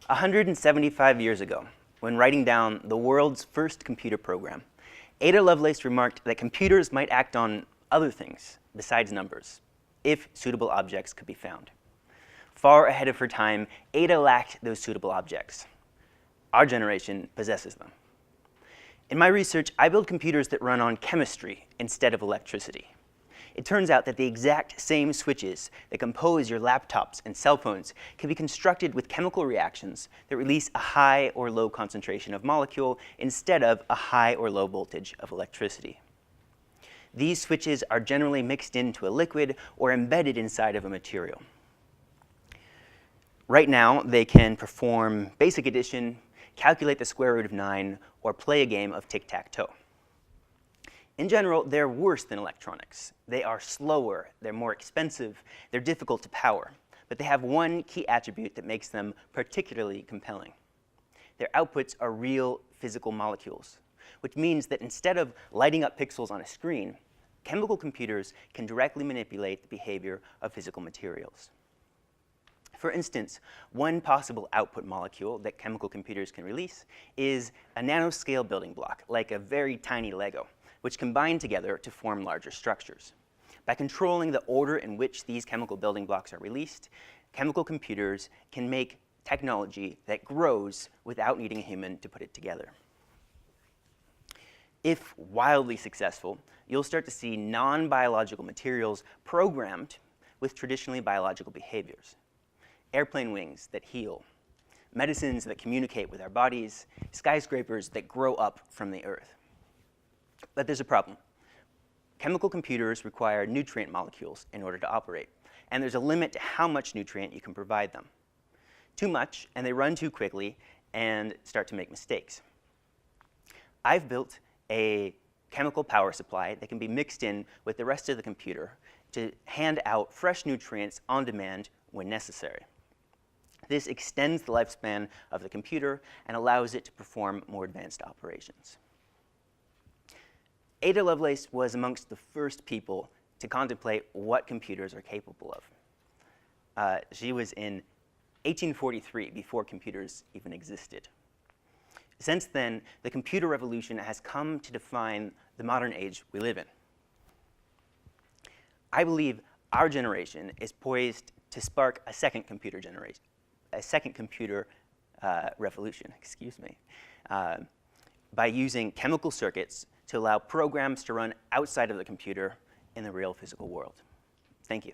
175 years ago, when writing down the world's first computer program, Ada Lovelace remarked that computers might act on other things besides numbers, if suitable objects could be found. Far ahead of her time, Ada lacked those suitable objects. Our generation possesses them. In my research, I build computers that run on chemistry instead of electricity. It turns out that the exact same switches that compose your laptops and cell phones can be constructed with chemical reactions that release a high or low concentration of molecule instead of a high or low voltage of electricity. These switches are generally mixed into a liquid or embedded inside of a material. Right now, they can perform basic addition, calculate the square root of 9, or play a game of tic-tac-toe. In general, they're worse than electronics. They are slower, they're more expensive, they're difficult to power, but they have one key attribute that makes them particularly compelling. Their outputs are real physical molecules, which means that instead of lighting up pixels on a screen, chemical computers can directly manipulate the behavior of physical materials. For instance, one possible output molecule that chemical computers can release is a nanoscale building block, like a very tiny Lego, which combine together to form larger structures. By controlling the order in which these chemical building blocks are released, chemical computers can make technology that grows without needing a human to put it together. If wildly successful, you'll start to see non-biological materials programmed with traditionally biological behaviors. Airplane wings that heal, medicines that communicate with our bodies, skyscrapers that grow up from the earth. But there's a problem. Chemical computers require nutrient molecules in order to operate, and there's a limit to how much nutrient you can provide them. Too much, and they run too quickly and start to make mistakes. I've built a chemical power supply that can be mixed in with the rest of the computer to hand out fresh nutrients on demand when necessary. This extends the lifespan of the computer and allows it to perform more advanced operations. Ada Lovelace was amongst the first people to contemplate what computers are capable of. She was in 1843, before computers even existed. Since then, the computer revolution has come to define the modern age we live in. I believe our generation is poised to spark a second computer generation, a second computer revolution, by using chemical circuits to allow programs to run outside of the computer in the real physical world. Thank you.